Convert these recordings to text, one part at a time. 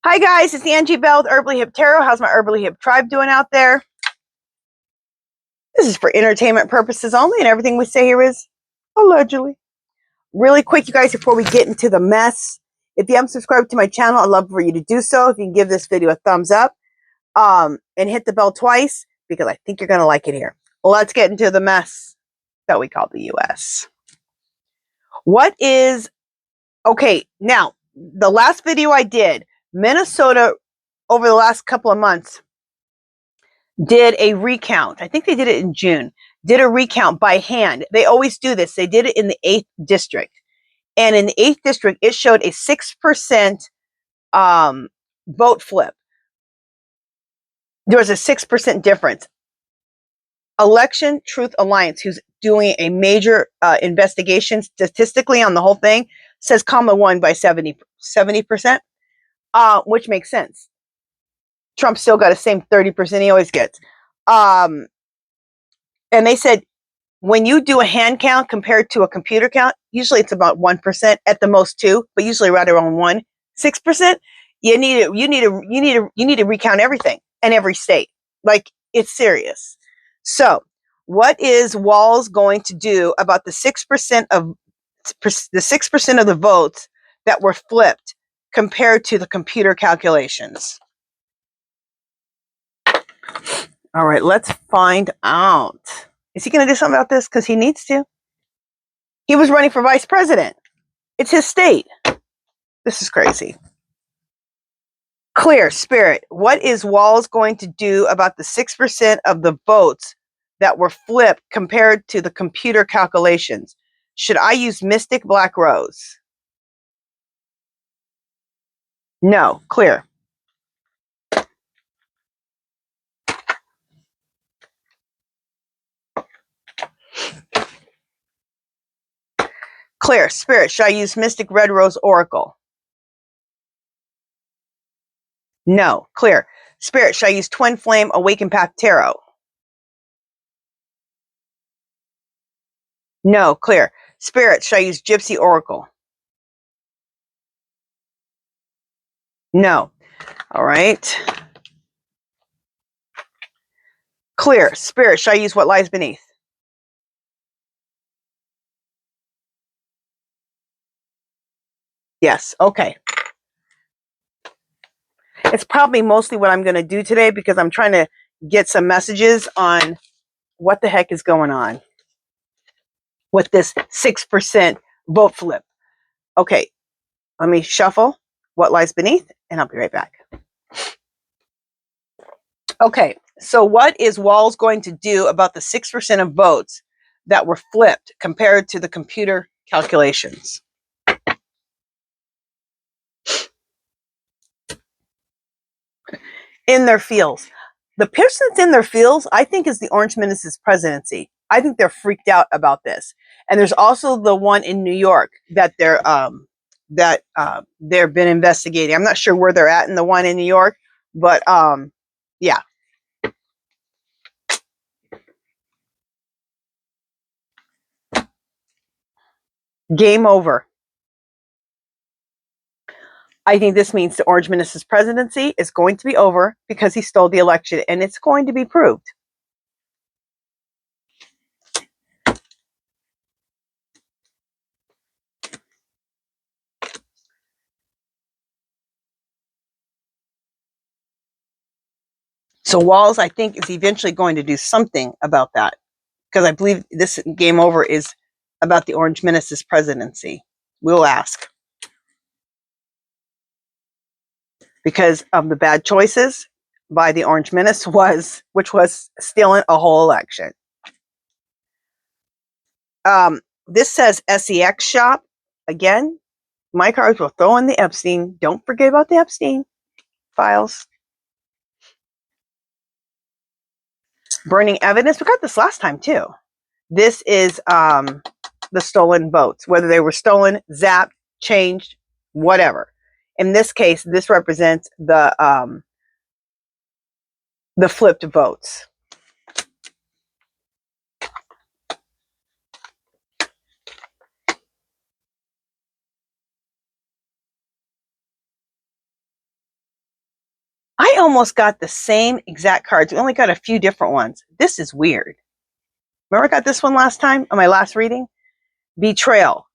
Hi guys, it's Angie Bell with HerballyHipTarot. How's my Herbally Hip tribe doing out there? This is for entertainment purposes only, and everything we say here is allegedly. Really quick, you guys, before we get into the mess, if you haven't subscribed to my channel, I'd love for you to do so. If you can give this video a thumbs up, and hit the bell twice, because I think you're going to like it here. Let's get into the mess that we call the U.S. Okay, now, the last video I did, Minnesota, over the last couple of months, did a recount. I think they did it in June. Did a recount by hand. They always do this. They did it in the 8th district. And in the 8th district, it showed a 6% vote flip. There was a 6% difference. Election Truth Alliance, who's doing a major investigation statistically on the whole thing, says Kamala won by 70%, which makes sense. Trump still got the same 30% he always gets. And they said, when you do a hand count compared to a computer count, usually it's about 1%, at the most 2%, but usually right around 6%. You need to recount everything in every state. Like, it's serious. So, what is Walz going to do about the 6% of the votes that were flipped compared to the computer calculations? All right, let's find out. Is he going to do something about this? Because he needs to. He was running for vice president. It's his state. This is crazy. Clear Spirit. What is Walz going to do about the 6% of the votes that were flipped compared to the computer calculations? Should I use Mystic Black Rose? No. Clear. Clear Spirit. Should I use Mystic Red Rose Oracle? No. Clear Spirit. Should I use Twin Flame Awakened Path Tarot? No. Clear Spirit. Should I use Gypsy Oracle? No. All right. Clear Spirit. Should I use What Lies Beneath? Yes. Okay. It's probably mostly what I'm going to do today, because I'm trying to get some messages on what the heck is going on with this 6% vote flip. Okay. Let me shuffle What Lies Beneath, and I'll be right back. Okay. So what is Walz going to do about the 6% of votes that were flipped compared to the computer calculations? In their fields. The person that's in their fields, I think, is the Orange Ministers presidency. I think they're freaked out about this. And there's also the one in New York that they've been investigating. I'm not sure where they're at in the one in New York, but yeah. Game over. I think this means the Orange Ministers presidency is going to be over because he stole the election, and it's going to be proved. So Walz, I think, is eventually going to do something about that, because I believe this game over is about the Orange Ministers presidency. We'll ask. Because of the bad choices by the Orange Ministers, which was stealing a whole election. This says SEX shop. Again, my cards will throw in the Epstein. Don't forget about the Epstein files. Burning evidence. We got this last time too. This is the stolen votes, whether they were stolen, zapped, changed, whatever. In this case, this represents the flipped votes. I almost got the same exact cards. We only got a few different ones. This is weird. Remember I got this one last time on my last reading? Betrayal.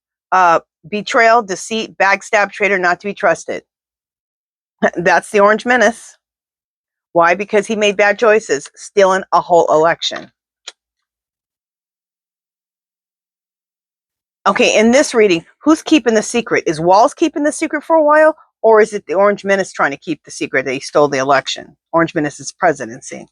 Betrayal, deceit, backstab, traitor, not to be trusted. That's the Orange Menace. Why? Because he made bad choices, stealing a whole election. Okay, in this reading, who's keeping the secret? Is Walz keeping the secret for a while? Or is it the Orange Menace trying to keep the secret that he stole the election? Orange Menace's presidency.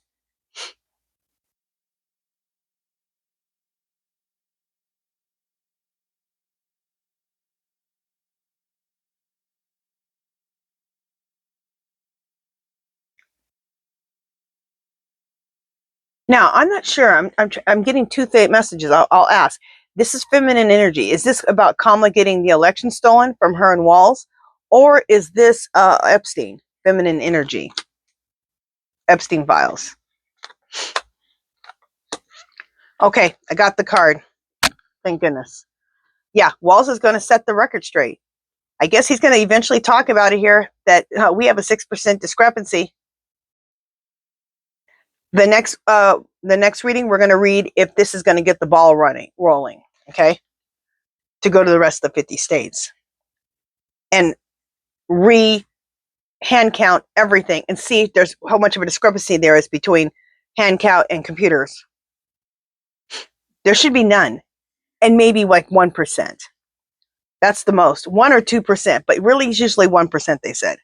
Now, I'm not sure. I'm getting two messages. I'll ask. This is feminine energy. Is this about Kamala getting the election stolen from her and Walz? Or is this Epstein, feminine energy? Epstein files. Okay, I got the card. Thank goodness. Yeah, Walz is going to set the record straight. I guess he's going to eventually talk about it here that we have a 6% discrepancy. The next reading, we're going to read if this is going to get the ball rolling, okay? To go to the rest of the 50 states. And hand count everything and see if there's how much of a discrepancy there is between hand count and computers. There should be none. And maybe like 1%. That's the most. 1 or 2%, but really it's usually 1%, they said.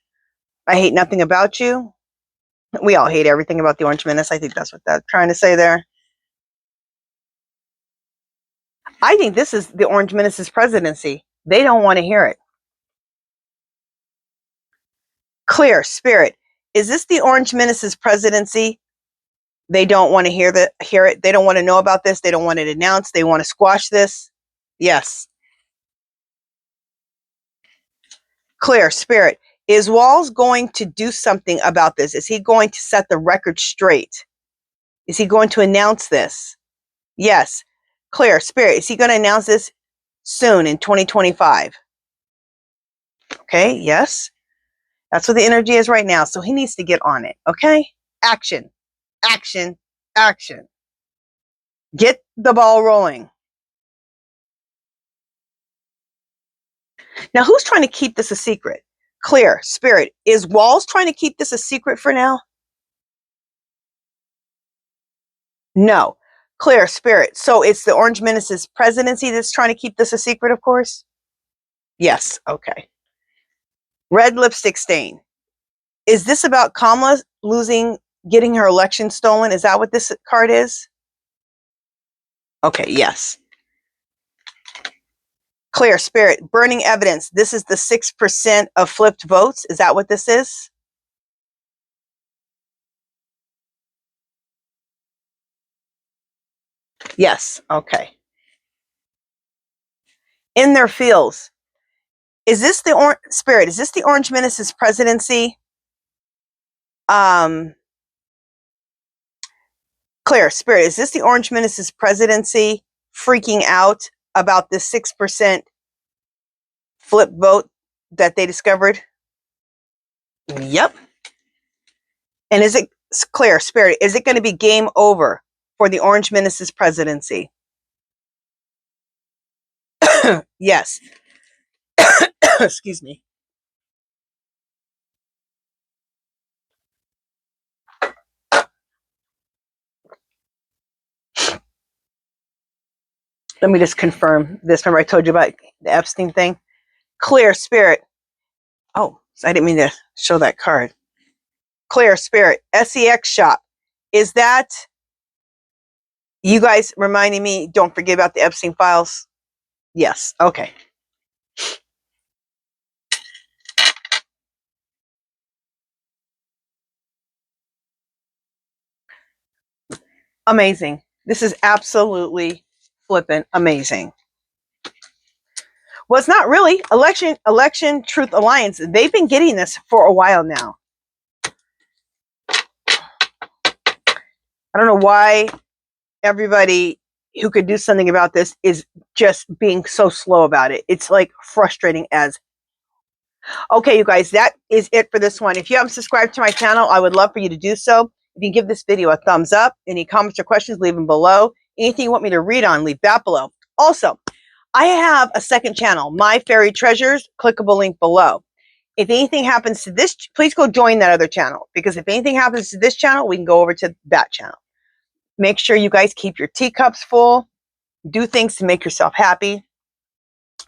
I hate nothing about you. We all hate everything about the Orange Menace. I think that's what they're trying to say there. I think this is the Orange Menace's presidency. They don't want to hear it. Clear, Spirit. Is this the Orange Menace's presidency? They don't want to hear it. They don't want to know about this. They don't want it announced. They want to squash this. Yes. Clear, Spirit. Is Walz going to do something about this? Is he going to set the record straight? Is he going to announce this? Yes. Clear, Spirit. Is he going to announce this soon in 2025? Okay, yes. That's what the energy is right now. So he needs to get on it. Okay? Action. Action. Action. Get the ball rolling. Now, who's trying to keep this a secret? Clear, Spirit. Is Walz trying to keep this a secret for now? No. Clear, Spirit. So it's the Orange Menace's presidency that's trying to keep this a secret, of course? Yes. Okay. Red lipstick stain. Is this about Kamala getting her election stolen? Is that what this card is? Okay, yes. Clear, Spirit. Burning evidence. This is the 6% of flipped votes. Is that what this is? Yes. Okay. In their fields. Is this the Spirit? Is this the Orange Menace's presidency? Clear, Spirit. Is this the Orange Menace's presidency freaking out about this 6% flip vote that they discovered? Yep. And is it Clear, Spirit? Is it going to be game over for the Orange Menace's presidency? Yes. Excuse me. Let me just confirm this. Remember I told you about the Epstein thing? Clear, Spirit. Oh, I didn't mean to show that card. Clear, Spirit. SEX shop. Is that you guys reminding me, don't forget about the Epstein files? Yes. Okay. Amazing. This is absolutely flippin' amazing. Well, it's not really. Election Truth Alliance, they've been getting this for a while now. I don't know why everybody who could do something about this is just being so slow about it. It's like frustrating as Okay, you guys, that is it for this one. If you haven't subscribed to my channel, I would love for you to do so. If you give this video a thumbs up, any comments or questions, leave them below. Anything you want me to read on, leave that below. Also, I have a second channel, My Fairy Treasures, clickable link below. If anything happens to this, please go join that other channel, because if anything happens to this channel, we can go over to that channel. Make sure you guys keep your teacups full. Do things to make yourself happy.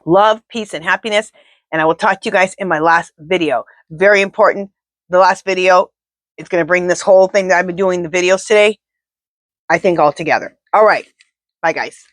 Love, peace, and happiness. And I will talk to you guys in my last video. Very important. The last video, it's going to bring this whole thing that I've been doing the videos today, I think, all together. All right. Bye, guys.